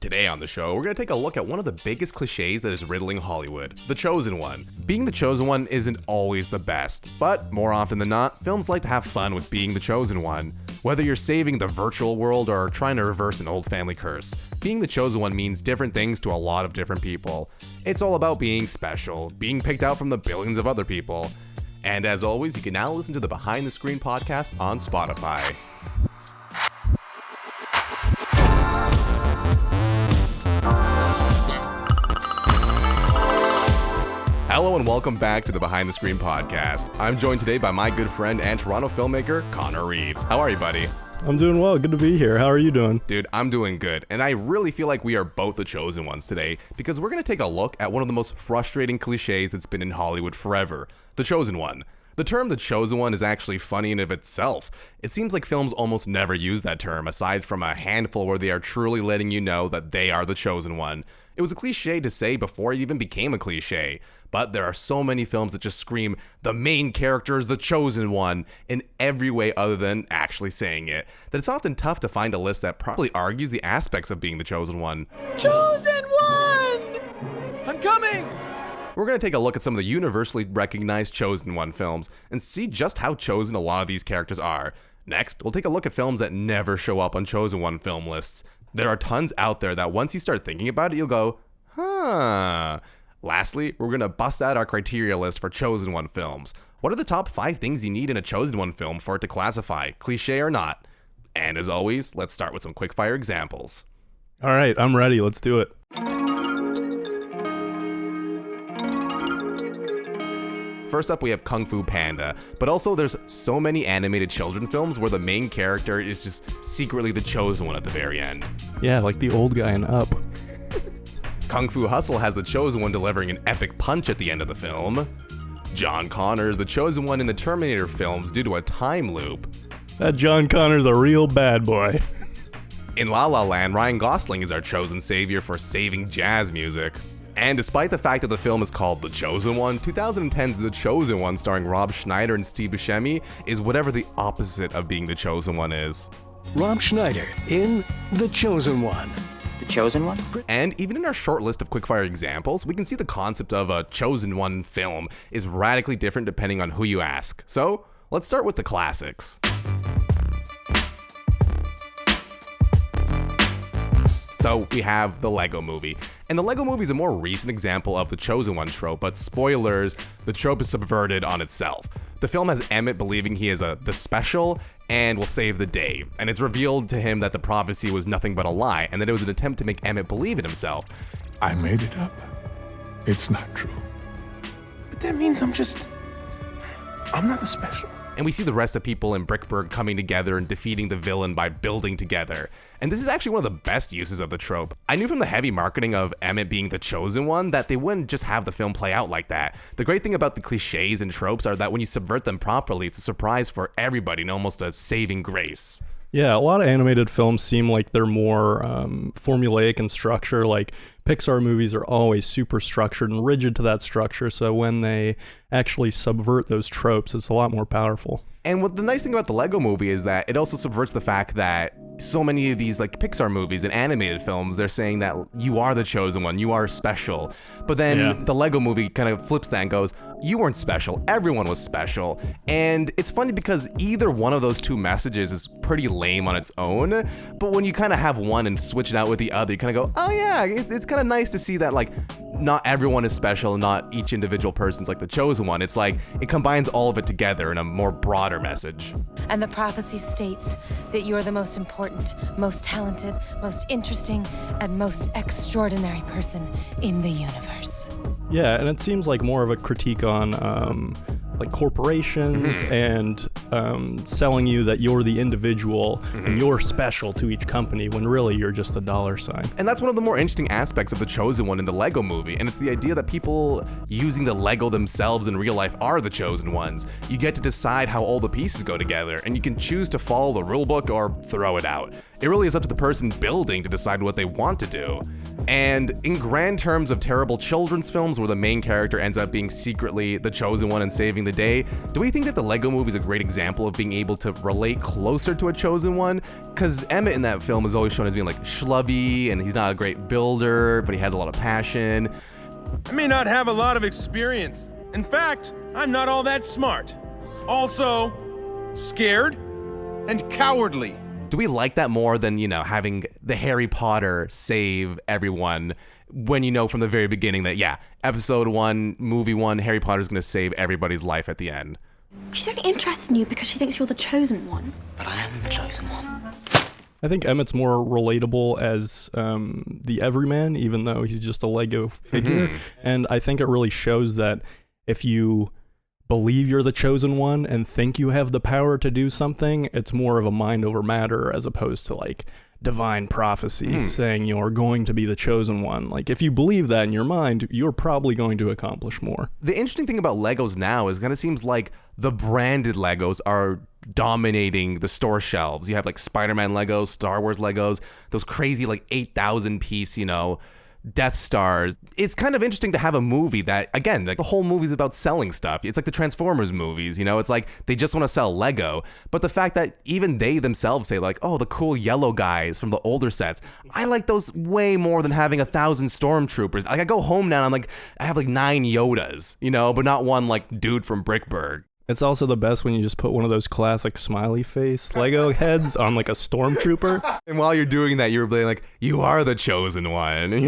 Today on the show, we're going to take a look at one of the biggest cliches that is riddling Hollywood, the chosen one. Being the chosen one isn't always the best, but more often than not, films like to have fun with being the chosen one. Whether you're saving the virtual world or trying to reverse an old family curse, being the chosen one means different things to a lot of different people. It's all about being special, being picked out from the billions of other people. And as always, you can now listen to the Behind the Screen podcast on Spotify. Hello and welcome back to the Behind the Screen podcast. I'm joined today by my good friend and Toronto filmmaker, Connor Reeves. How are you, buddy? I'm doing well. Good to be here. How are you doing? Dude, I'm doing good. And I really feel like we are both the chosen ones today because we're going to take a look at one of the most frustrating cliches that's been in Hollywood forever, the chosen one. The term the chosen one is actually funny in of itself. It seems like films almost never use that term, aside from a handful where they are truly letting you know that they are the chosen one. It was a cliche to say before it even became a cliche, but there are so many films that just scream, the main character is the chosen one, in every way other than actually saying it, that it's often tough to find a list that properly argues the aspects of being the chosen one. Chosen one! I'm coming! We're going to take a look at some of the universally recognized chosen one films and see just how chosen a lot of these characters are. Next, we'll take a look at films that never show up on chosen one film lists. There are tons out there that once you start thinking about it, you'll go, huh. Lastly, we're going to bust out our criteria list for chosen one films. What are the top 5 things you need in a chosen one film for it to classify, cliche or not? And as always, let's start with some quickfire examples. All right, I'm ready. Let's do it. First up, we have Kung Fu Panda, but also there's so many animated children films where the main character is just secretly the chosen one at the very end. Yeah, like the old guy in Up. Kung Fu Hustle has the chosen one delivering an epic punch at the end of the film. John Connor is the chosen one in the Terminator films due to a time loop. That John Connor's a real bad boy. In La La Land, Ryan Gosling is our chosen savior for saving jazz music. And despite the fact that the film is called The Chosen One, 2010's The Chosen One starring Rob Schneider and Steve Buscemi is whatever the opposite of being the chosen one is. Rob Schneider in The Chosen One. The chosen one? And even in our short list of quickfire examples, we can see the concept of a chosen one film is radically different depending on who you ask. So let's start with the classics. So we have the Lego Movie. And the Lego Movie is a more recent example of the chosen one trope, but spoilers, the trope is subverted on itself. The film has Emmett believing he is the special and will save the day. And it's revealed to him that the prophecy was nothing but a lie and that it was an attempt to make Emmett believe in himself. I made it up. It's not true. But that means I'm not the special. And we see the rest of people in Brickburg coming together and defeating the villain by building together. And this is actually one of the best uses of the trope. I knew from the heavy marketing of Emmett being the chosen one that they wouldn't just have the film play out like that. The great thing about the cliches and tropes are that when you subvert them properly, it's a surprise for everybody and almost a saving grace. Yeah, a lot of animated films seem like they're more formulaic in structure. Like Pixar movies are always super structured and rigid to that structure. So when they actually subvert those tropes, it's a lot more powerful. And what the nice thing about the Lego Movie is that it also subverts the fact that so many of these like Pixar movies and animated films, they're saying that you are the chosen one, you are special. But then the Lego Movie kind of flips that and goes, you weren't special, everyone was special. And it's funny because either one of those two messages is pretty lame on its own, but when you kind of have one and switch it out with the other, you kind of go, oh yeah, it's kind of nice to see that like not everyone is special, not each individual person's like the chosen one. It's like it combines all of it together in a more broader message. And the prophecy states that you are the most important, most talented, most interesting, and most extraordinary person in the universe. Yeah, and it seems like more of a critique on like corporations and selling you that you're the individual and you're special to each company when really you're just a dollar sign. And that's one of the more interesting aspects of the chosen one in the Lego Movie, and it's the idea that people using the Lego themselves in real life are the chosen ones. You get to decide how all the pieces go together, and you can choose to follow the rule book or throw it out. It really is up to the person building to decide what they want to do. And in grand terms of terrible children's films where the main character ends up being secretly the chosen one and saving the day, do we think that the Lego Movie is a great example of being able to relate closer to a chosen one? Because Emmett in that film is always shown as being like schlubby, and he's not a great builder, but he has a lot of passion. I may not have a lot of experience. In fact, I'm not all that smart. Also, scared and cowardly. Do we like that more than, having the Harry Potter save everyone when you know from the very beginning that, yeah, episode 1, movie 1, Harry Potter's going to save everybody's life at the end? She's only interested in you because she thinks you're the chosen one. But I am the chosen one. I think Emmett's more relatable as the everyman, even though he's just a Lego figure. And I think it really shows that if you believe you're the chosen one and think you have the power to do something, it's more of a mind over matter as opposed to like divine prophecy saying you're going to be the chosen one. Like if you believe that in your mind, you're probably going to accomplish more. The interesting thing about Legos now is kind of seems like the branded Legos are dominating the store shelves. You have like Spider-Man Legos, Star Wars Legos, those crazy like 8,000 piece, Death Stars. It's kind of interesting to have a movie that, again, like the whole movie's about selling stuff. It's like the Transformers movies, it's like they just want to sell Lego. But the fact that even they themselves say like, oh, the cool yellow guys from the older sets, I like those way more than having 1,000 stormtroopers. Like I go home now and I'm like, I have like 9 Yodas, but not one like dude from Brickburg. It's also the best when you just put one of those classic smiley face Lego heads on like a stormtrooper. And while you're doing that, you're being like, you are the chosen one. And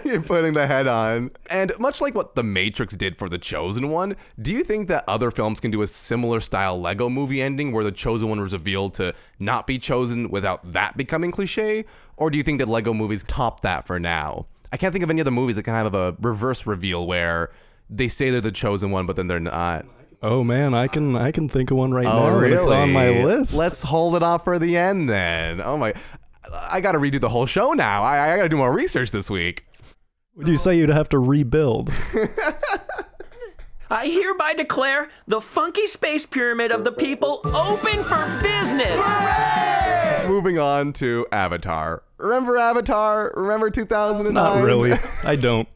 you're putting the head on. And much like what The Matrix did for the chosen one, do you think that other films can do a similar style Lego movie ending where the chosen one was revealed to not be chosen without that becoming cliche? Or do you think that Lego movies top that for now? I can't think of any other movies that can have a reverse reveal where they say they're the chosen one, but then they're not. Oh man, I can think of one right now. Really? It's on my list. Let's hold it off for the end then. Oh my, I gotta redo the whole show now. I gotta do more research this week. Would you say you'd have to rebuild? I hereby declare the funky space pyramid of the people open for business. Hooray! Moving on to Avatar. Remember Avatar? Remember 2009? Not really. I don't.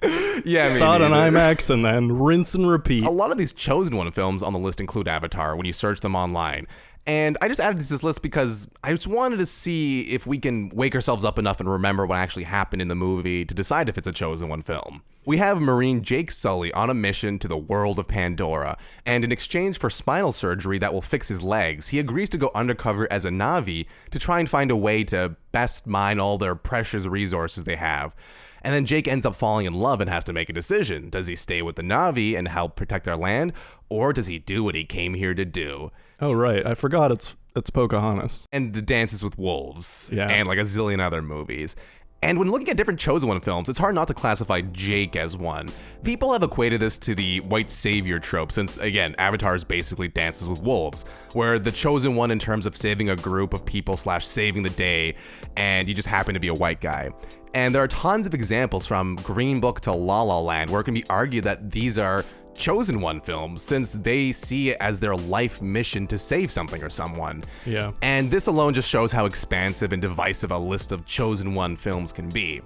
Yeah, saw it on IMAX and then rinse and repeat. A lot of these chosen one films on the list include Avatar when you search them online. And I just added to this list because I just wanted to see if we can wake ourselves up enough and remember what actually happened in the movie to decide if it's a chosen one film. We have Marine Jake Sully on a mission to the world of Pandora, and in exchange for spinal surgery that will fix his legs, he agrees to go undercover as a Na'vi to try and find a way to best mine all their precious resources they have. And then Jake ends up falling in love and has to make a decision. Does he stay with the Na'vi and help protect their land, or does he do what he came here to do? Oh, right. I forgot it's Pocahontas. And the Dances with Wolves. Yeah. And like a zillion other movies. And when looking at different chosen one films, it's hard not to classify Jake as one. People have equated this to the white savior trope since, again, Avatar is basically Dances with Wolves, where the chosen one in terms of saving a group of people / saving the day, and you just happen to be a white guy. And there are tons of examples from Green Book to La La Land where it can be argued that these are chosen one films since they see it as their life mission to save something or someone. Yeah. And this alone just shows how expansive and divisive a list of chosen one films can be.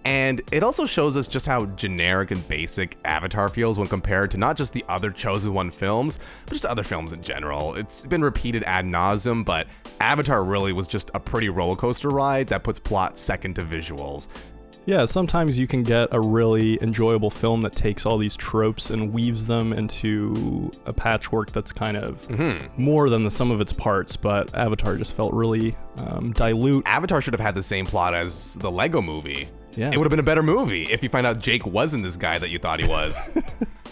And it also shows us just how generic and basic Avatar feels when compared to not just the other chosen one films, but just other films in general. It's been repeated ad nauseum, but Avatar really was just a pretty roller coaster ride that puts plot second to visuals. Yeah, sometimes you can get a really enjoyable film that takes all these tropes and weaves them into a patchwork that's kind of more than the sum of its parts, but Avatar just felt really dilute. Avatar should have had the same plot as the Lego movie. Yeah. It would have been a better movie if you find out Jake wasn't this guy that you thought he was.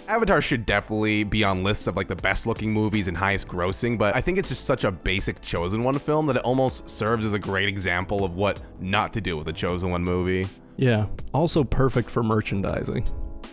Avatar should definitely be on lists of like the best looking movies and highest grossing, but I think it's just such a basic chosen one film that it almost serves as a great example of what not to do with a chosen one movie. Yeah, also perfect for merchandising.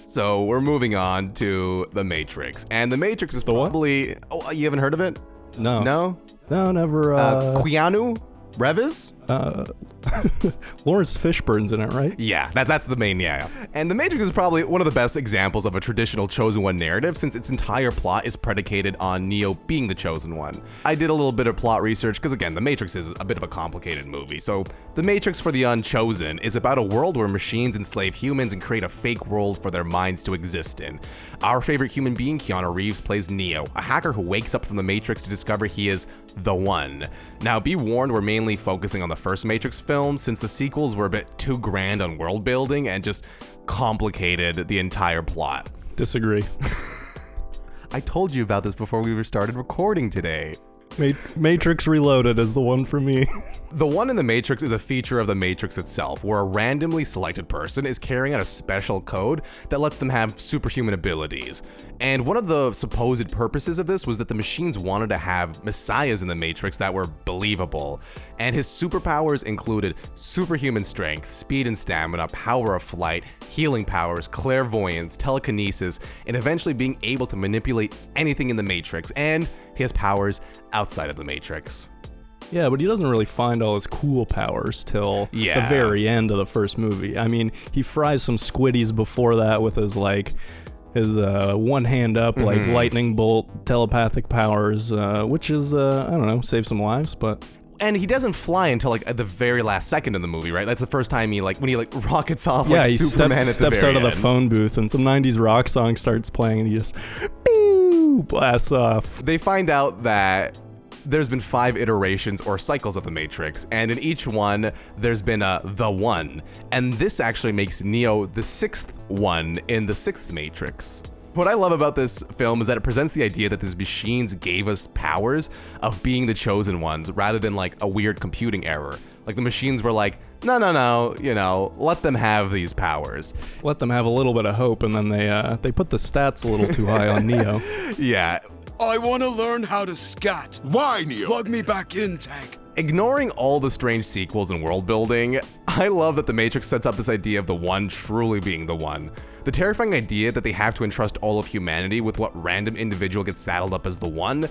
So we're moving on to The Matrix. And The Matrix is probably... Oh, you haven't heard of it? No. No? No, never. Keanu Reeves? Lawrence Fishburne's in it, right? Yeah, that's the main, yeah. And The Matrix is probably one of the best examples of a traditional Chosen One narrative, since its entire plot is predicated on Neo being the Chosen One. I did a little bit of plot research, because again, The Matrix is a bit of a complicated movie. So, The Matrix for the Unchosen is about a world where machines enslave humans and create a fake world for their minds to exist in. Our favorite human being, Keanu Reeves, plays Neo, a hacker who wakes up from the Matrix to discover he is the One. Now, be warned, we're mainly focusing on the first Matrix film, since the sequels were a bit too grand on world building and just complicated the entire plot. Disagree. I told you about this before we started recording today. Matrix Reloaded is the one for me. The One in the Matrix is a feature of the Matrix itself, where a randomly selected person is carrying out a special code that lets them have superhuman abilities. And one of the supposed purposes of this was that the machines wanted to have messiahs in the Matrix that were believable. And his superpowers included superhuman strength, speed and stamina, power of flight, healing powers, clairvoyance, telekinesis, and eventually being able to manipulate anything in the Matrix. And he has powers outside of the Matrix. Yeah, but he doesn't really find all his cool powers till the very end of the first movie. I mean, he fries some squiddies before that with his one hand up, like lightning bolt, telepathic powers, which is, I don't know, save some lives, but... And he doesn't fly until like at the very last second of the movie, right? That's the first time he when he rockets off like he Superman at the steps very out of the end. phone booth and some 90s rock song starts playing and he just blasts off. They find out that there's been 5 iterations or cycles of the Matrix, and in each one, there's been the One. And this actually makes Neo the 6th one in the 6th Matrix. What I love about this film is that it presents the idea that these machines gave us powers of being the chosen ones rather than like a weird computing error. Like the machines were like, no, let them have these powers. Let them have a little bit of hope, and then they put the stats a little too high on Neo. Yeah. I want to learn how to scat. Why, Neo? Plug me back in, tank. Ignoring all the strange sequels and world building, I love that The Matrix sets up this idea of the One truly being the One. The terrifying idea that they have to entrust all of humanity with what random individual gets saddled up as the One,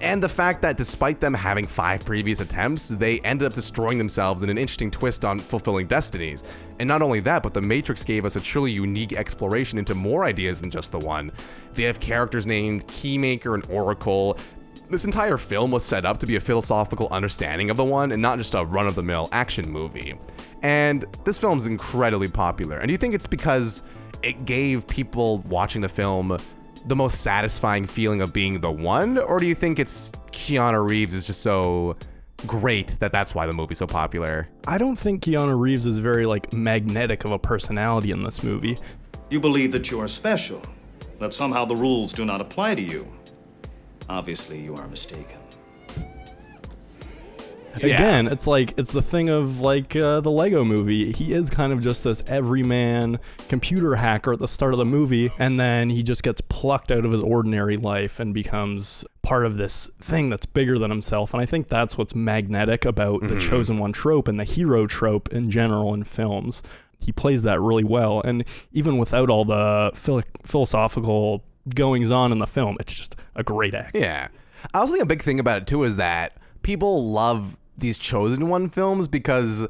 and the fact that despite them having 5 previous attempts, they ended up destroying themselves in an interesting twist on fulfilling destinies. And not only that, but The Matrix gave us a truly unique exploration into more ideas than just the One. They have characters named Keymaker and Oracle. This entire film was set up to be a philosophical understanding of the One and not just a run-of-the-mill action movie. And this film is incredibly popular. And do you think it's because it gave people watching the film the most satisfying feeling of being the One? Or do you think it's Keanu Reeves is just so great that that's why the movie's so popular? I don't think Keanu Reeves is very magnetic of a personality in this movie. You believe that you are special, that somehow the rules do not apply to you. Obviously, you are mistaken. Again, it's the thing of the Lego movie. He is kind of just this everyman computer hacker at the start of the movie, and then he just gets plucked out of his ordinary life and becomes part of this thing that's bigger than himself. And I think that's what's magnetic about the Chosen One trope and the hero trope in general in films. He plays that really well, and even without all the philosophical goings on in the film, it's just a great act. Yeah. I also think a big thing about it too is that people love these Chosen One films because,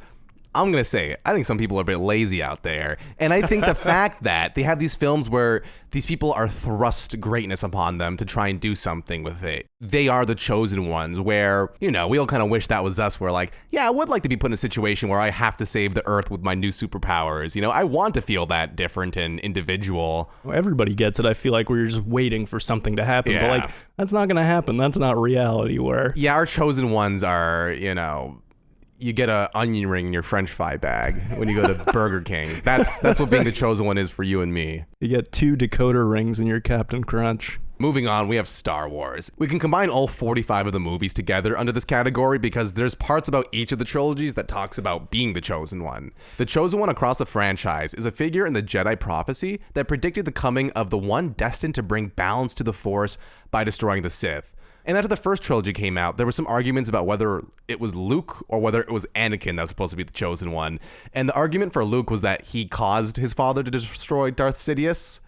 I'm going to say it, I think some people are a bit lazy out there. And I think the fact that they have these films where these people are thrust greatness upon them to try and do something with it. They are the chosen ones where, we all kind of wish that was us. We're like, yeah, I would like to be put in a situation where I have to save the earth with my new superpowers. I want to feel that different and individual. Well, everybody gets it. I feel like we're just waiting for something to happen. Yeah. But that's not going to happen. That's not reality. Yeah, our chosen ones are, you get an onion ring in your French fry bag when you go to Burger King. That's what being the chosen one is for you and me. You get 2 decoder rings in your Captain Crunch. Moving on, we have Star Wars. We can combine all 45 of the movies together under this category because there's parts about each of the trilogies that talks about being the chosen one. The chosen one across the franchise is a figure in the Jedi prophecy that predicted the coming of the one destined to bring balance to the Force by destroying the Sith. And after the first trilogy came out, there were some arguments about whether it was Luke or whether it was Anakin that was supposed to be the chosen one. And the argument for Luke was that he caused his father to destroy Darth Sidious,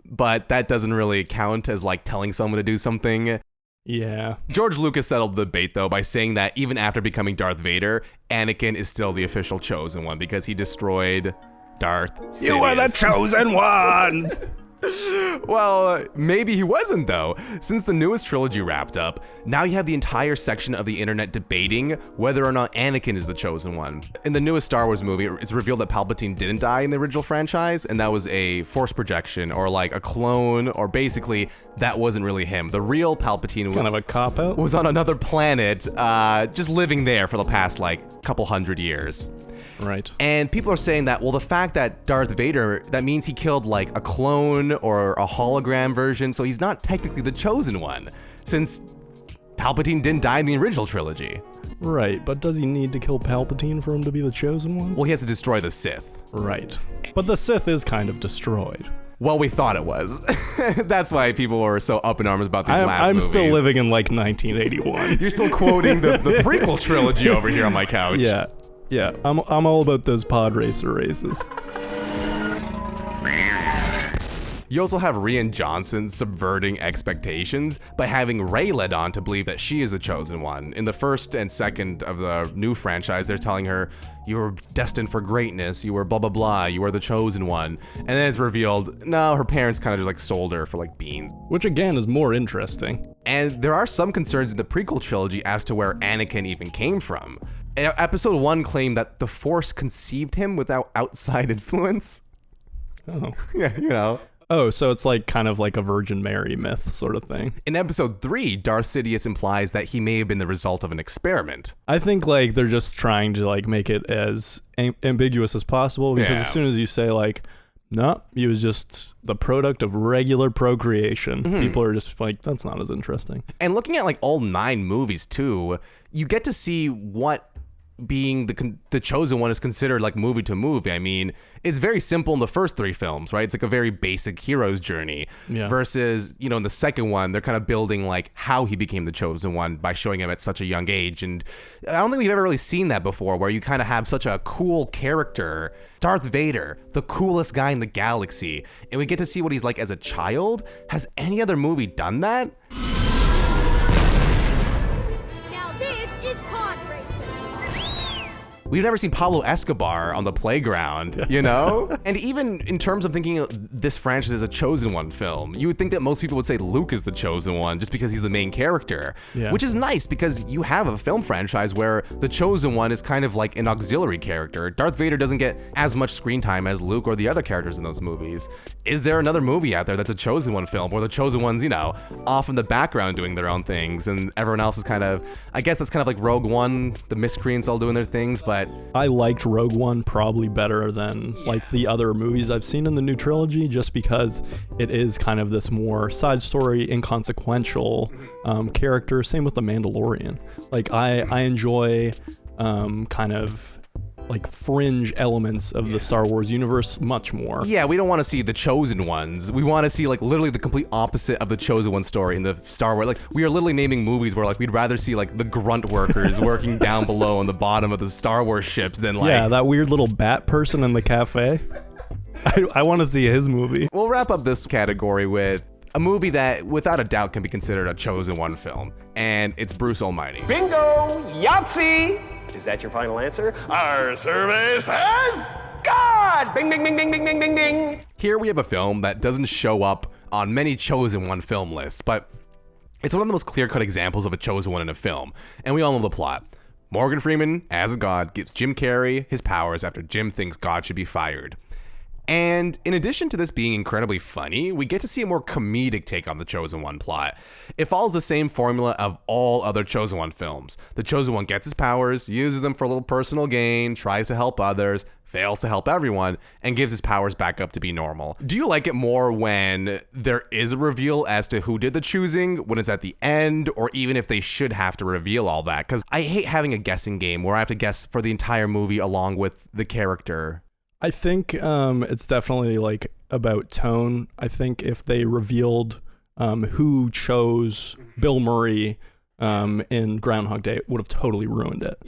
but that doesn't really count as telling someone to do something. Yeah. George Lucas settled the debate, though, by saying that even after becoming Darth Vader, Anakin is still the official chosen one because he destroyed Darth Sidious. You are the chosen one! Well, maybe he wasn't, though. Since the newest trilogy wrapped up, now you have the entire section of the internet debating whether or not Anakin is the chosen one. In the newest Star Wars movie, it's revealed that Palpatine didn't die in the original franchise, and that was a force projection, or like a clone, or basically, that wasn't really him. The real Palpatine kind of a cop-out? Was on another planet, just living there for the past, like, couple hundred years. Right. And people are saying that, well, the fact that Darth Vader, that means he killed like a clone or a hologram version, so he's not technically the chosen one, since Palpatine didn't die in the original trilogy. Right, but does he need to kill Palpatine for him to be the chosen one? Well, he has to destroy the Sith. Right. But the Sith is kind of destroyed. Well, we thought it was. That's why people were so up in arms about these last movies. I'm still living in like 1981. You're still quoting the prequel trilogy over here on my couch. Yeah. Yeah, I'm all about those pod racer races. You also have Rian Johnson subverting expectations by having Rey led on to believe that she is the chosen one. In the first and second of the new franchise, they're telling her, you were destined for greatness, you were blah blah blah, you were the chosen one. And then it's revealed, no, her parents kind of just like sold her for like beans. Which again is more interesting. And there are some concerns in the prequel trilogy as to where Anakin even came from. Episode 1 claimed that the Force conceived him without outside influence. Oh. Yeah, you know. Oh, so it's like kind of like a Virgin Mary myth sort of thing. In episode 3, Darth Sidious implies that he may have been the result of an experiment. I think like they're just trying to like make it as ambiguous as possible, because as soon as you say like, no, he was just the product of regular procreation, people are just like, that's not as interesting. And looking at like all 9 movies too, you get to see what being the chosen one is considered like movie to movie. I mean, it's very simple in the first 3 films, right? It's like a very basic hero's journey. Yeah. Versus, you know, in the second one, they're kind of building like how he became the chosen one by showing him at such a young age. And I don't think we've ever really seen that before, where you kind of have such a cool character, Darth Vader, the coolest guy in the galaxy, and we get to see what he's like as a child. Has any other movie done that? Now this is pod racing. We've never seen Pablo Escobar on the playground, you know? And even in terms of thinking of this franchise as a chosen one film, you would think that most people would say Luke is the chosen one just because he's the main character, which is nice because you have a film franchise where the chosen one is kind of like an auxiliary character. Darth Vader doesn't get as much screen time as Luke or the other characters in those movies. Is there another movie out there that's a chosen one film where the chosen one's, you know, off in the background doing their own things and everyone else is kind of, I guess that's kind of like Rogue One, the miscreants all doing their things, but I liked Rogue One probably better than like the other movies I've seen in the new trilogy, just because it is kind of this more side story, inconsequential character. Same with The Mandalorian. Like I enjoy kind of like fringe elements of the Star Wars universe much more. Yeah, we don't want to see the chosen ones. We want to see like literally the complete opposite of the chosen one story in the Star Wars. Like we are literally naming movies where like we'd rather see like the grunt workers working down below on the bottom of the Star Wars ships than like that weird little bat person in the cafe. I want to see his movie. We'll wrap up this category with a movie that without a doubt can be considered a chosen one film, and it's Bruce Almighty. Bingo! Yahtzee! Is that your final answer? Our survey says God! Bing, bing, bing, bing, bing, bing, bing, bing. Here we have a film that doesn't show up on many chosen one film lists, but it's one of the most clear-cut examples of a chosen one in a film, and we all know the plot. Morgan Freeman, as a god, gives Jim Carrey his powers after Jim thinks God should be fired. And in addition to this being incredibly funny, we get to see a more comedic take on the Chosen One plot. It follows the same formula of all other Chosen One films. The Chosen One gets his powers, uses them for a little personal gain, tries to help others, fails to help everyone, and gives his powers back up to be normal. Do you like it more when there is a reveal as to who did the choosing, when it's at the end, or even if they should have to reveal all that? Because I hate having a guessing game where I have to guess for the entire movie along with the character. I think it's definitely like about tone. I think if they revealed who chose Bill Murray in Groundhog Day, it would have totally ruined it.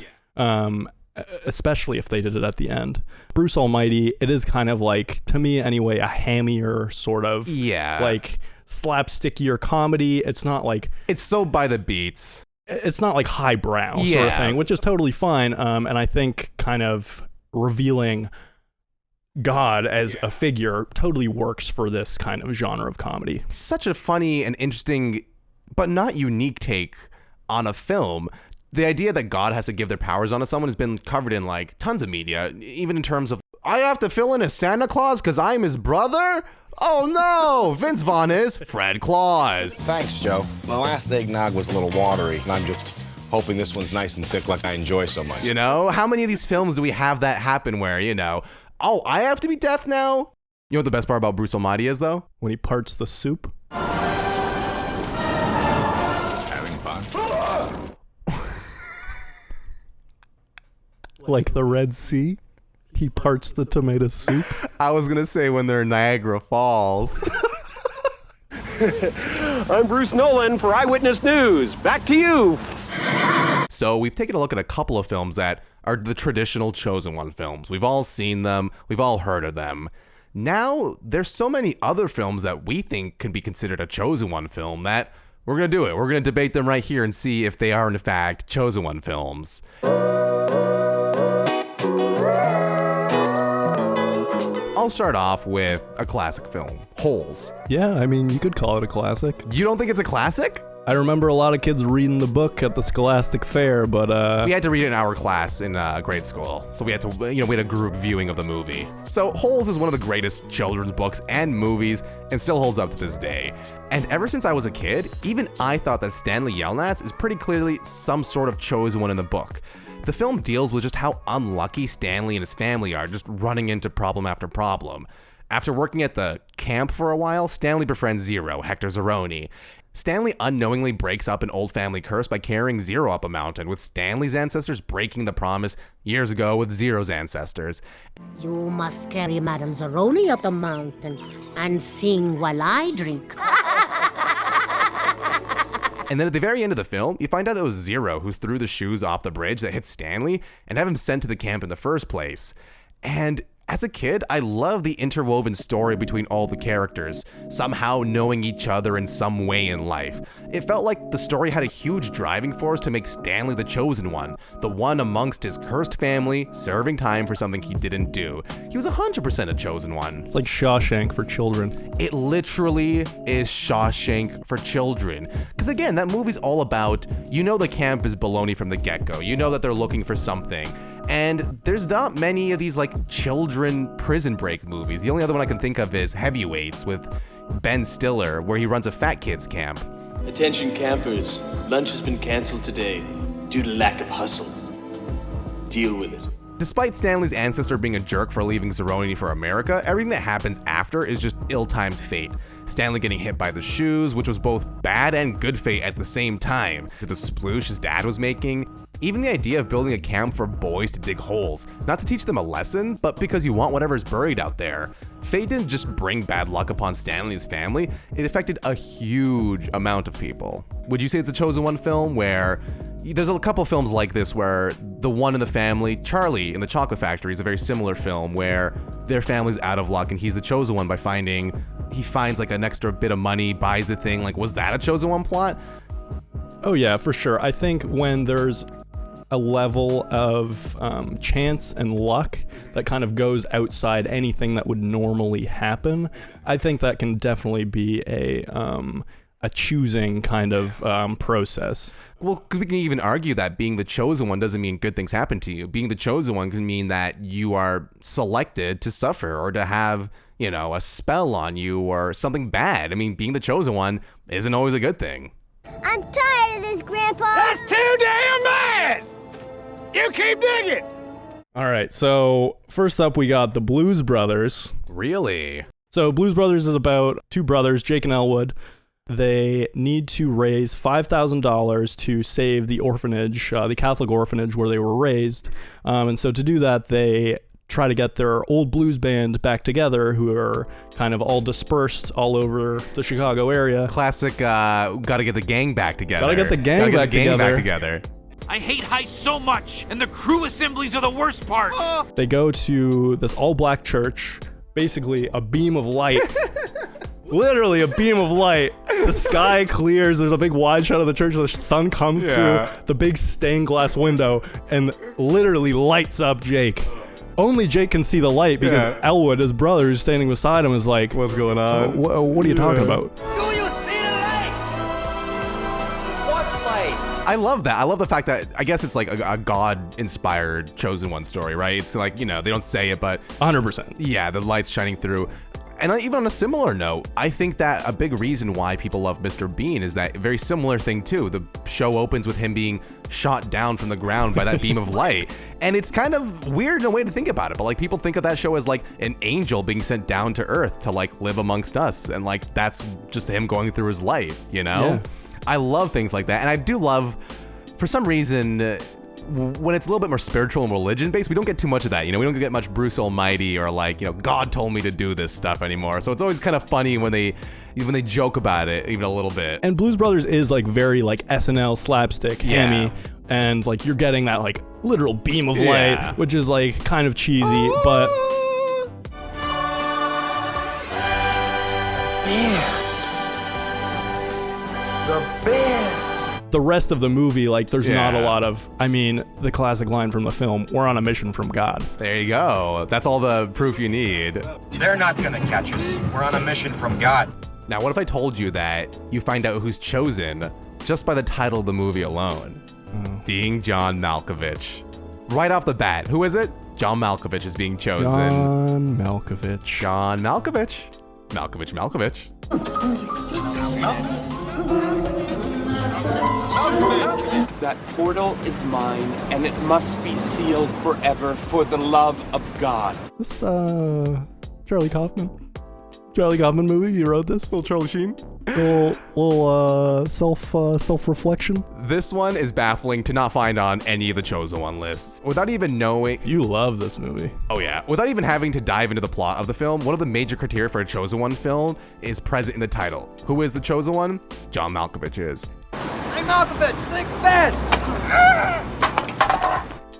Especially if they did it at the end. Bruce Almighty, it is kind of like, to me anyway, a hammier sort of like slapstickier comedy. It's not like... It's so by the beats. It's not like highbrow sort of thing, which is totally fine. And I think kind of revealing God as a figure totally works for this kind of genre of comedy. Such a funny and interesting, but not unique take on a film. The idea that God has to give their powers onto someone has been covered in like tons of media, even in terms of, I have to fill in as Santa Claus because I'm his brother? Oh no, Vince Vaughn is Fred Claus. Thanks, Joe. My last eggnog was a little watery, and I'm just hoping this one's nice and thick like I enjoy so much. You know, how many of these films do we have that happen where, you know, oh, I have to be death now? You know what the best part about Bruce Almighty is, though? When he parts the soup. Having fun? Like the Red Sea? He parts the tomato soup? I was going to say when they're in Niagara Falls. I'm Bruce Nolan for Eyewitness News. Back to you. So we've taken a look at a couple of films that are the traditional Chosen One films. We've all seen them. We've all heard of them. Now, there's so many other films that we think can be considered a Chosen One film that we're going to do it. We're going to debate them right here and see if they are, in fact, Chosen One films. I'll start off with a classic film, Holes. Yeah, I mean, you could call it a classic. You don't think it's a classic? I remember a lot of kids reading the book at the Scholastic Fair, but we had to read it in our class in grade school. So we had to, we had a group viewing of the movie. So Holes is one of the greatest children's books and movies and still holds up to this day. And ever since I was a kid, even I thought that Stanley Yelnats is pretty clearly some sort of chosen one in the book. The film deals with just how unlucky Stanley and his family are, just running into problem after problem. After working at the camp for a while, Stanley befriends Zero, Hector Zeroni. Stanley unknowingly breaks up an old family curse by carrying Zero up a mountain, with Stanley's ancestors breaking the promise years ago with Zero's ancestors. You must carry Madame Zeroni up the mountain and sing while I drink. And then at the very end of the film, you find out that it was Zero who threw the shoes off the bridge that hit Stanley and have him sent to the camp in the first place. And as a kid, I loved the interwoven story between all the characters, somehow knowing each other in some way in life. It felt like the story had a huge driving force to make Stanley the chosen one, the one amongst his cursed family, serving time for something he didn't do. He was 100% a chosen one. It's like Shawshank for children. It literally is Shawshank for children. Because again, that movie's all about, you know the camp is baloney from the get-go. You know that they're looking for something. And there's not many of these like children prison break movies. The only other one I can think of is Heavyweights with Ben Stiller, where he runs a fat kids camp. Attention campers, lunch has been canceled today due to lack of hustle. Deal with it. Despite Stanley's ancestor being a jerk for leaving Zeroni for America, everything that happens after is just ill-timed fate. Stanley getting hit by the shoes, which was both bad and good fate at the same time. The sploosh his dad was making. Even the idea of building a camp for boys to dig holes, not to teach them a lesson, but because you want whatever's buried out there. Fate didn't just bring bad luck upon Stanley's family, it affected a huge amount of people. Would you say it's a chosen one film where, there's a couple films like this where the one in the family, Charlie in the Chocolate Factory, is a very similar film where their family's out of luck and he's the chosen one by he finds like an extra bit of money, buys the thing. Like, was that a chosen one plot? Oh yeah, for sure. I think when there's a level of chance and luck that kind of goes outside anything that would normally happen, I think that can definitely be a choosing kind of process. Well, we can even argue that being the chosen one doesn't mean good things happen to you. Being the chosen one can mean that you are selected to suffer or to have, you know, a spell on you or something bad. I mean, being the chosen one isn't always a good thing. I'm tired of this, Grandpa. That's too damn bad! You keep digging! All right, so first up we got the Blues Brothers. Really? So Blues Brothers is about two brothers, Jake and Elwood. They need to raise $5,000 to save the orphanage, the Catholic orphanage where they were raised. And so to do that, they try to get their old blues band back together, who are kind of all dispersed all over the Chicago area. Classic, gotta get the gang back together. Gotta get the gang back together. I hate heists so much, and the crew assemblies are the worst part. They go to this all-black church, basically a beam of light Literally a beam of light. The sky clears. There's a big wide shot of the church. The sun comes through the big stained glass window and literally lights up Jake. Only Jake can see the light because Elwood, his brother, who's standing beside him, is like, "What's going on? What are you talking about?" I love that. I love the fact that I guess it's like a God-inspired Chosen One story, right? It's like, they don't say it, but 100%. Yeah, the light's shining through. And even on a similar note, I think that a big reason why people love Mr. Bean is that very similar thing too. The show opens with him being shot down from the ground by that beam of light. And it's kind of weird in a way to think about it, but like people think of that show as like an angel being sent down to Earth to like live amongst us. And like that's just him going through his life, Yeah. I love things like that. And I do love, for some reason, when it's a little bit more spiritual and religion based, we don't get too much of that. We don't get much Bruce Almighty or like, God told me to do this stuff anymore. So it's always kind of funny when they joke about it even a little bit. And Blues Brothers is like very like SNL slapstick, hammy, and like you're getting that like literal beam of light, which is like kind of cheesy, but the rest of the movie, like there's not a lot of, the classic line from the film, "We're on a mission from God." There you go. That's all the proof you need. They're not gonna catch us. We're on a mission from God. Now, what if I told you that you find out who's chosen just by the title of the movie alone? Being John Malkovich. Right off the bat, who is it? John Malkovich is being chosen. John Malkovich. John Malkovich. Malkovich. That portal is mine, and it must be sealed forever for the love of God. This Charlie Kaufman movie. You wrote this? Little Charlie Sheen. Little self-reflection. This one is baffling to not find on any of the Chosen One lists. Without even knowing... You love this movie. Oh yeah. Without even having to dive into the plot of the film, one of the major criteria for a Chosen One film is present in the title. Who is the Chosen One? John Malkovich is. Hey Malkovich, think fast!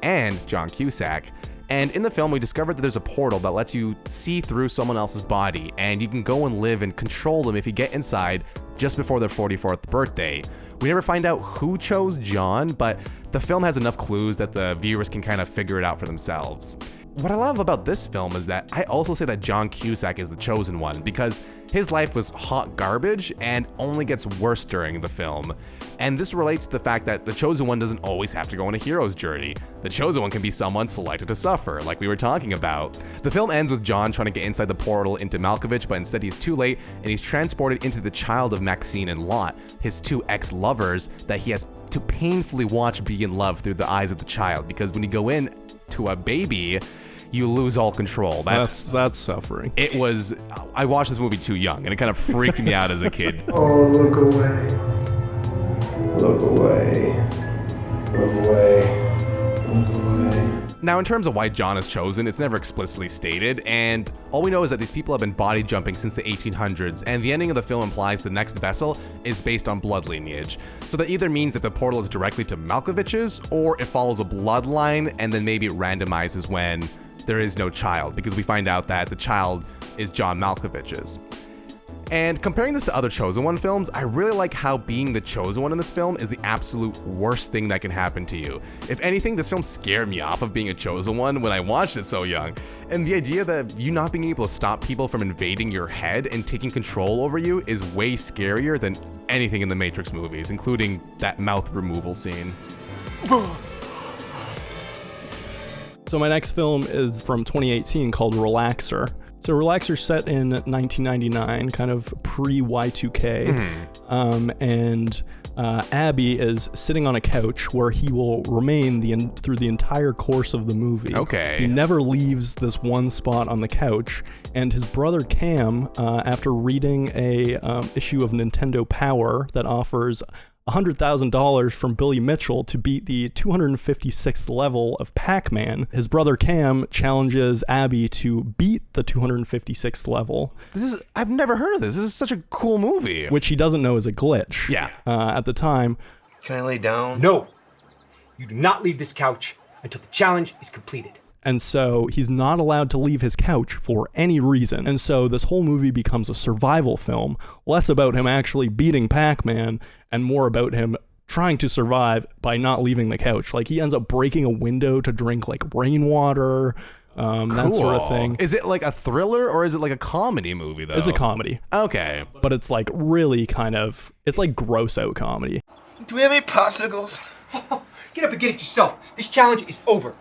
And John Cusack. And in the film, we discovered that there's a portal that lets you see through someone else's body, and you can go and live and control them if you get inside just before their 44th birthday. We never find out who chose John, but the film has enough clues that the viewers can kind of figure it out for themselves. What I love about this film is that I also say that John Cusack is the chosen one because his life was hot garbage and only gets worse during the film. And this relates to the fact that the chosen one doesn't always have to go on a hero's journey. The chosen one can be someone selected to suffer, like we were talking about. The film ends with John trying to get inside the portal into Malkovich, but instead he's too late and he's transported into the child of Maxine and Lot, his two ex-lovers that he has to painfully watch be in love through the eyes of the child, because when you go in to a baby, you lose all control. That's suffering. I watched this movie too young, and it kind of freaked me out as a kid. Oh, look away. Look away. Look away. Look away. Now, in terms of why John is chosen, it's never explicitly stated, and all we know is that these people have been body jumping since the 1800s, and the ending of the film implies the next vessel is based on blood lineage. So that either means that the portal is directly to Malkovich's, or it follows a bloodline, and then maybe it randomizes when there is no child, because we find out that the child is John Malkovich's. And comparing this to other Chosen One films, I really like how being the Chosen One in this film is the absolute worst thing that can happen to you. If anything, this film scared me off of being a Chosen One when I watched it so young. And the idea that you not being able to stop people from invading your head and taking control over you is way scarier than anything in the Matrix movies, including that mouth removal scene. So my next film is from 2018 called Relaxer. So Relaxer's set in 1999, kind of pre-Y2K, and Abby is sitting on a couch where he will remain through the entire course of the movie. Okay. He never leaves this one spot on the couch, and his brother Cam, after reading a issue of Nintendo Power that offers $100,000 from Billy Mitchell to beat the 256th level of Pac-Man, his brother Cam challenges Abby to beat the 256th level. I've never heard of this. This is such a cool movie. Which he doesn't know is a glitch. Yeah. At the time. Can I lay down? No. You do not leave this couch until the challenge is completed. And so he's not allowed to leave his couch for any reason. And so this whole movie becomes a survival film, less about him actually beating Pac-Man and more about him trying to survive by not leaving the couch. Like, he ends up breaking a window to drink like rainwater, that sort of thing. Is it like a thriller or is it like a comedy movie though? It's a comedy. Okay. But it's like really kind of, it's like gross out comedy. Do we have any popsicles? Get up and get it yourself. This challenge is over.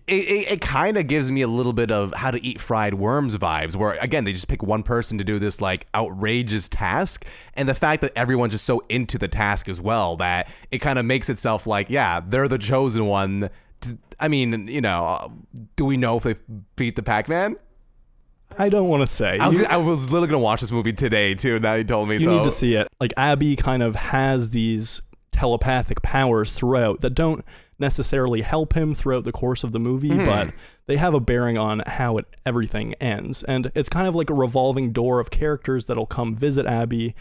It kind of gives me a little bit of How to Eat Fried Worms vibes, where again they just pick one person to do this like outrageous task, and the fact that everyone's just so into the task as well that it kind of makes itself like, yeah, they're the chosen one. I mean, you know, do we know if they beat the Pac-Man? I don't want to say. I was literally gonna watch this movie today too. Now you told me. You need to see it. Like, Abby kind of has these telepathic powers throughout that don't necessarily help him throughout the course of the movie, but they have a bearing on how everything ends. And it's kind of like a revolving door of characters that'll come visit Abby,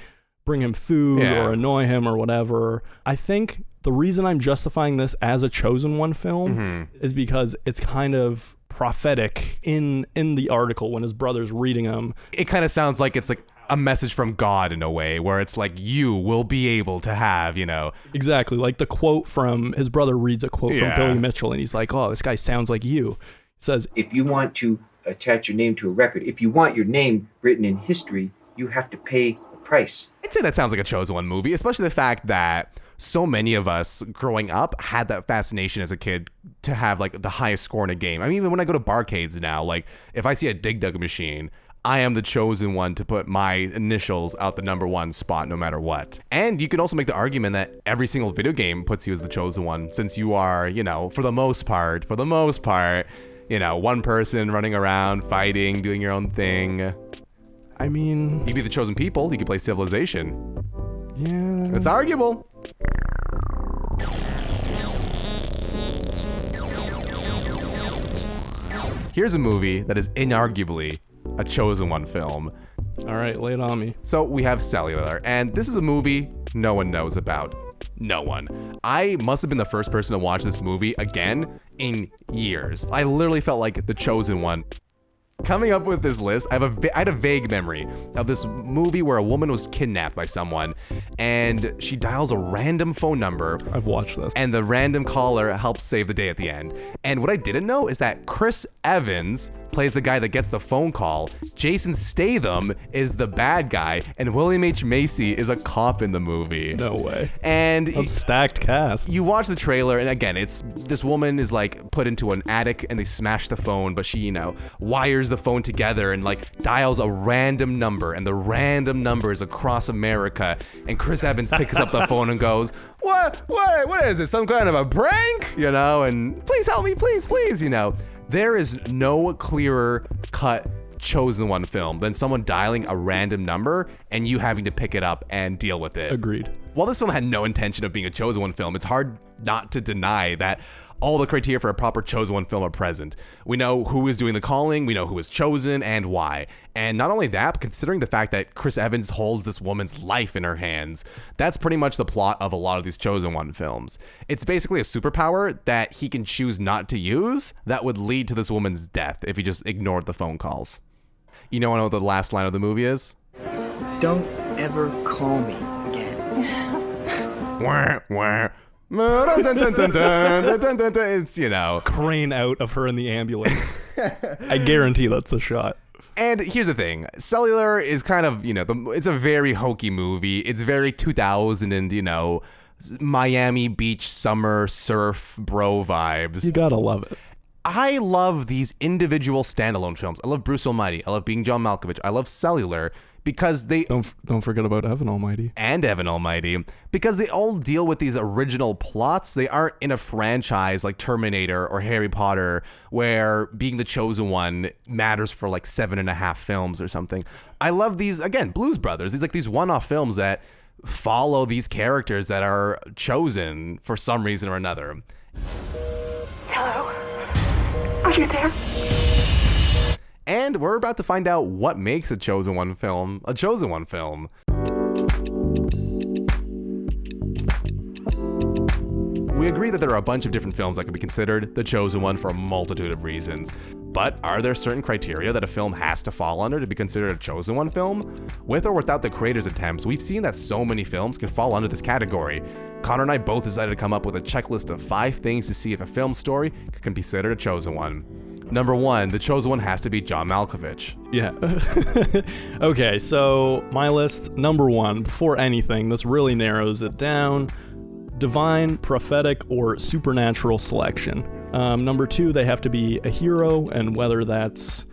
bring him food or annoy him or whatever. I think the reason I'm justifying this as a Chosen One film is because it's kind of prophetic in the article when his brother's reading him. It kind of sounds like it's like a message from God in a way, where it's like, you will be able to have, you know. Exactly. Like the quote from his brother reads a quote from Billy Mitchell, and he's like, oh, this guy sounds like you. He says, if you want to attach your name to a record, if you want your name written in history, you have to pay a price. I'd say that sounds like a Chosen One movie, especially the fact that so many of us growing up had that fascination as a kid to have like the highest score in a game. I mean, even when I go to barcades now, like if I see a Dig Dug machine, I am the chosen one to put my initials out the number one spot no matter what. And you could also make the argument that every single video game puts you as the chosen one, since you are, you know, for the most part, you know, one person running around, fighting, doing your own thing. I mean, you could be the chosen people, you could play Civilization. Yeah. It's arguable. Here's a movie that is inarguably a Chosen One film. All right, lay it on me. So we have Cellular, and this is a movie no one knows about. No one. I must have been the first person to watch this movie again in years. I literally felt like the Chosen One. Coming up with this list, I had a vague memory of this movie where a woman was kidnapped by someone, and she dials a random phone number. I've watched this. And the random caller helps save the day at the end. And what I didn't know is that Chris Evans plays the guy that gets the phone call, Jason Statham is the bad guy, and William H. Macy is a cop in the movie. No way. And a stacked cast. You watch the trailer, and again, it's this woman is like put into an attic and they smash the phone, but she, you know, wires the phone together and like dials a random number, and the random number is across America, and Chris Evans picks up the phone and goes, what is this, some kind of a prank, you know, and please help me, please, you know. There is no clearer cut Chosen One film than someone dialing a random number and you having to pick it up and deal with it. Agreed. While this film had no intention of being a Chosen One film, it's hard not to deny that all the criteria for a proper Chosen One film are present. We know who is doing the calling, we know who is chosen, and why. And not only that, but considering the fact that Chris Evans holds this woman's life in her hands, that's pretty much the plot of a lot of these Chosen One films. It's basically a superpower that he can choose not to use that would lead to this woman's death if he just ignored the phone calls. You know what the last line of the movie is? Don't ever call me again. Wah, wah. It's, you know, crane out of her in the ambulance. I guarantee that's the shot. And here's the thing, Cellular is kind of, you know, it's a very hokey movie. It's very 2000 and, you know, Miami Beach summer surf bro vibes. You gotta love it. I love these individual standalone films. I love Bruce Almighty. I love Being John Malkovich. I love Cellular because they don't forget about Evan Almighty. And Evan Almighty, because they all deal with these original plots. They aren't in a franchise like Terminator or Harry Potter, where being the chosen one matters for like 7.5 films or something. I love these, again, Blues Brothers. These like these one-off films that follow these characters that are chosen for some reason or another. Hello? Are you there? And we're about to find out what makes a Chosen One film a Chosen One film. we agree that there are a bunch of different films that could be considered the chosen one for a multitude of reasons. But are there certain criteria that a film has to fall under to be considered a chosen one film? With or without the creators' attempts, we've seen that so many films can fall under this category. Connor and I both decided to come up with a checklist of 5 things to see if a film story can be considered a chosen one. Number 1, the chosen one has to be John Malkovich. Yeah. Okay, so my list, number 1, before anything, this really narrows it down. Divine, prophetic, or supernatural selection. Number 2, they have to be a hero, and whether that's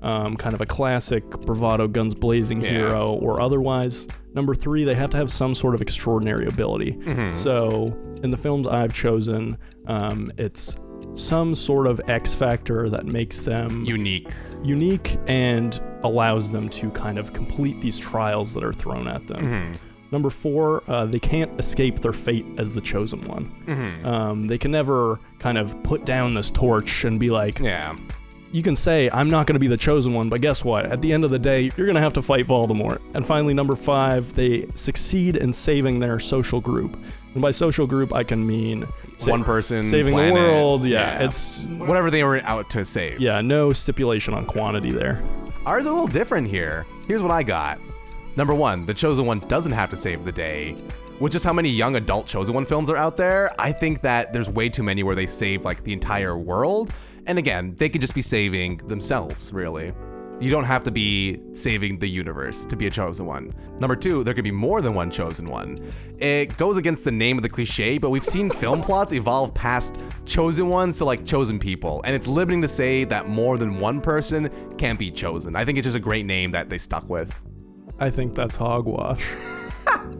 kind of a classic bravado guns blazing hero or otherwise. Number 3, they have to have some sort of extraordinary ability. So in the films I've chosen, it's some sort of X factor that makes them unique and allows them to kind of complete these trials that are thrown at them. Number 4, they can't escape their fate as the chosen one. They can never kind of put down this torch and be like, you can say, I'm not going to be the chosen one, but guess what? At the end of the day, you're going to have to fight Voldemort. And finally, number 5, they succeed in saving their social group. And by social group, I can mean one person, saving planet, the world. It's whatever they were out to save. Yeah, no stipulation on quantity there. Ours are a little different here. Here's what I got. Number 1, the chosen one doesn't have to save the day. With just how many young adult chosen one films are out there, I think that there's way too many where they save like the entire world. And again, they could just be saving themselves, really. You don't have to be saving the universe to be a chosen one. Number 2, there could be more than one chosen one. It goes against the name of the cliche, but we've seen film plots evolve past chosen ones to like chosen people. And it's limiting to say that more than one person can't be chosen. I think it's just a great name that they stuck with. I think that's hogwash.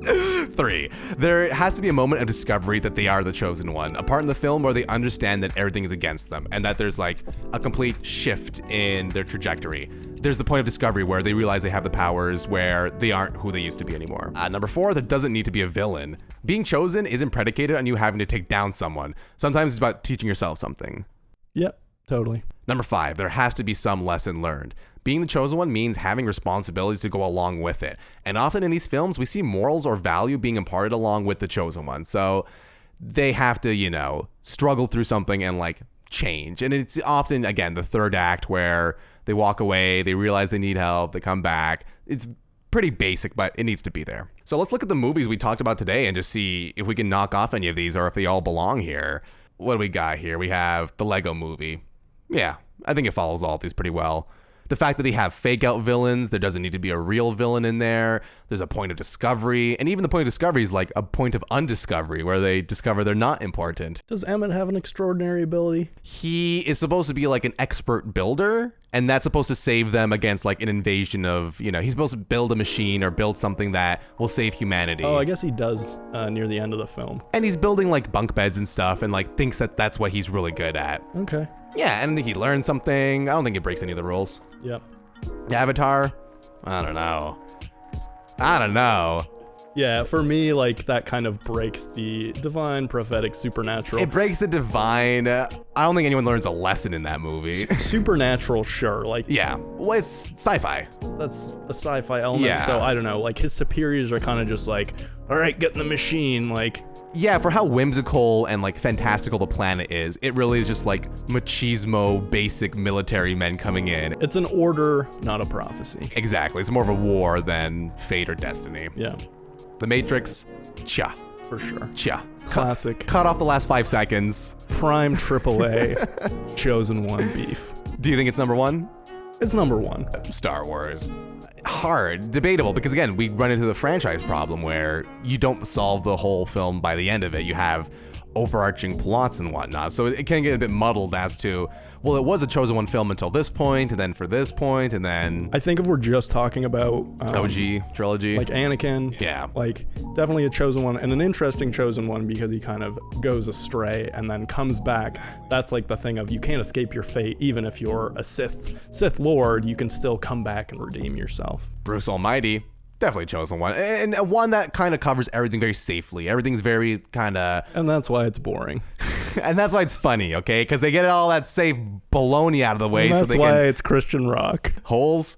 3, there has to be a moment of discovery that they are the chosen one, a part in the film where they understand that everything is against them and that there's like a complete shift in their trajectory. There's the point of discovery where they realize they have the powers, where they aren't who they used to be anymore. Number 4, there doesn't need to be a villain. Being chosen isn't predicated on you having to take down someone. Sometimes it's about teaching yourself something. Yep, totally. Number 5, there has to be some lesson learned. Being the chosen one means having responsibilities to go along with it. And often in these films, we see morals or value being imparted along with the chosen one. So they have to, struggle through something and like change. And it's often, again, the third act where they walk away, they realize they need help, they come back. It's pretty basic, but it needs to be there. So let's look at the movies we talked about today and just see if we can knock off any of these or if they all belong here. What do we got here? We have the Lego Movie. Yeah, I think it follows all of these pretty well. The fact that they have fake out villains, there doesn't need to be a real villain in there. There's a point of discovery, and even the point of discovery is like a point of undiscovery where they discover they're not important. Does Emmett have an extraordinary ability? He is supposed to be like an expert builder, and that's supposed to save them against like an invasion of, he's supposed to build a machine or build something that will save humanity. Oh, I guess he does near the end of the film. And he's building like bunk beds and stuff and like thinks that that's what he's really good at. Okay. Yeah, and he learned something. I don't think it breaks any of the rules. Yep. Avatar? I don't know. Yeah, for me, like, that kind of breaks the divine, prophetic, supernatural. It breaks the divine. I don't think anyone learns a lesson in that movie. Supernatural, sure. Like, yeah, well, it's sci-fi. That's a sci-fi element, Yeah. so I don't know. Like, his superiors are kind of just like, all right, get in the machine, like... Yeah, for how whimsical and like fantastical the planet is, it really is just like machismo, basic military men coming in. It's an order, not a prophecy. Exactly. It's more of a war than fate or destiny. Yeah. The Matrix, cha. For sure. Cha. Classic. Cut off the last 5 seconds. Prime AAA chosen one beef. Do you think it's number 1? It's number 1. Star Wars. Hard, debatable, because again, we run into the franchise problem where you don't solve the whole film by the end of it. You have overarching plots and whatnot, so it can get a bit muddled as to, well, it was a chosen one film until this point, and then for this point, and then... I think if we're just talking about... OG trilogy. Like Anakin. Yeah. Like, definitely a chosen one, and an interesting chosen one because he kind of goes astray and then comes back. That's like the thing of you can't escape your fate, even if you're a Sith Lord, you can still come back and redeem yourself. Bruce Almighty. Definitely chosen one. And one that kind of covers everything very safely. Everything's very kind of... And that's why it's boring. And that's why it's funny, okay? Because they get all that safe baloney out of the way. And that's so they why can... it's Christian rock. Holes?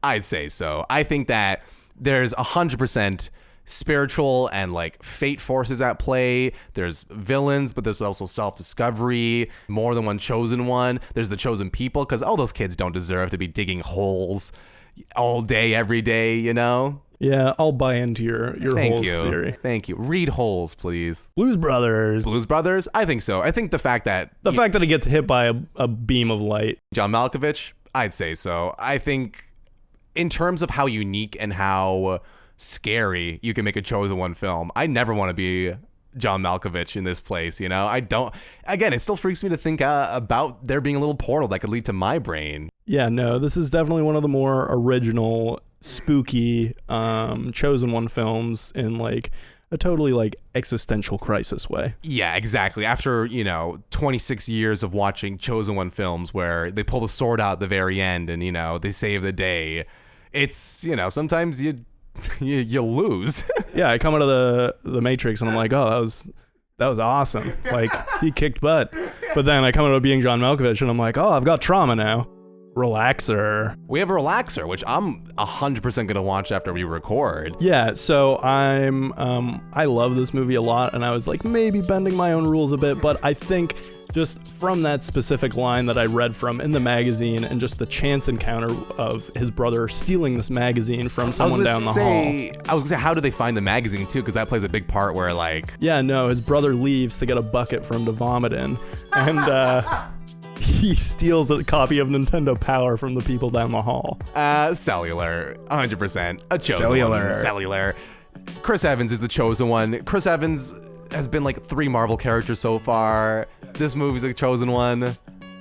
I'd say so. I think that there's 100% spiritual and like fate forces at play. There's villains, but there's also self-discovery, more than one chosen one. There's the chosen people, because all those kids don't deserve to be digging holes all day, every day, you know? Yeah, I'll buy into your holes theory. Thank you. Read holes, please. Blues Brothers. Blues Brothers? I think so. I think the fact that he gets hit by a beam of light. John Malkovich, I'd say so. I think in terms of how unique and how scary you can make a chosen one film, I never want to be John Malkovich in this place, you know? I don't. Again, it still freaks me to think about there being a little portal that could lead to my brain. Yeah, no, this is definitely one of the more original, spooky, chosen one films in like a totally like existential crisis way. Yeah, exactly. After, 26 years of watching chosen one films where they pull the sword out at the very end and, they save the day, it's, sometimes you lose. Yeah, I come out of the Matrix and I'm like, oh, that was awesome. Like, he kicked butt. But then I come out of being John Malkovich and I'm like, oh, I've got trauma now. Relaxer. We have a Relaxer, which I'm 100% gonna watch after we record. Yeah, so I love this movie a lot, and I was like maybe bending my own rules a bit, but I think just from that specific line that I read from in the magazine and just the chance encounter of his brother stealing this magazine from someone down the hall. I was gonna say, how do they find the magazine too? Because that plays a big part where like... Yeah, no, his brother leaves to get a bucket for him to vomit in, and he steals a copy of Nintendo Power from the people down the hall. Cellular, 100%. A chosen Cellular. one. Cellular. Chris Evans is the chosen one. Chris Evans has been like 3 Marvel characters so far. This movie's a chosen one.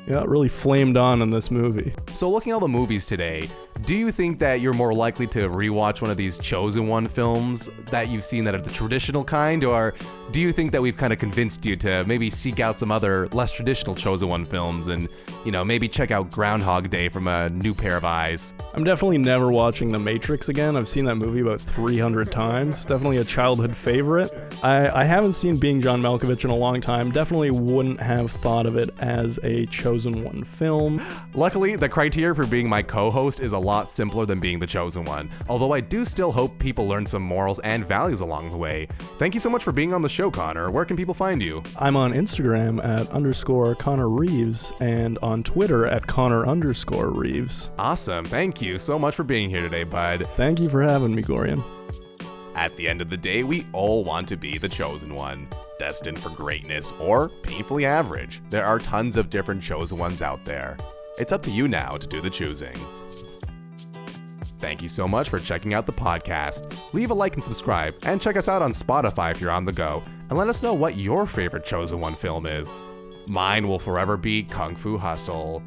Yeah, it really flamed on in this movie. So looking at all the movies today, do you think that you're more likely to rewatch one of these chosen one films that you've seen that are the traditional kind, or do you think that we've kind of convinced you to maybe seek out some other less traditional chosen one films and, maybe check out Groundhog Day from a new pair of eyes? I'm definitely never watching The Matrix again. I've seen that movie about 300 times. Definitely a childhood favorite. I haven't seen Being John Malkovich in a long time. Definitely wouldn't have thought of it as a chosen one film. Luckily, the criteria for being my co-host is a lot simpler than being the chosen one, although I do still hope people learn some morals and values along the way. Thank you so much for being on the show, Connor. Where can people find you? I'm on Instagram at _Connor Reeves and on Twitter at Connor_Reeves. Awesome. Thank you so much for being here today, bud. Thank you for having me, Gorian. At the end of the day, we all want to be the chosen one, destined for greatness or painfully average. There are tons of different chosen ones out there. It's up to you now to do the choosing. Thank you so much for checking out the podcast. Leave a like and subscribe, and check us out on Spotify if you're on the go, and let us know what your favorite chosen one film is. Mine will forever be Kung Fu Hustle.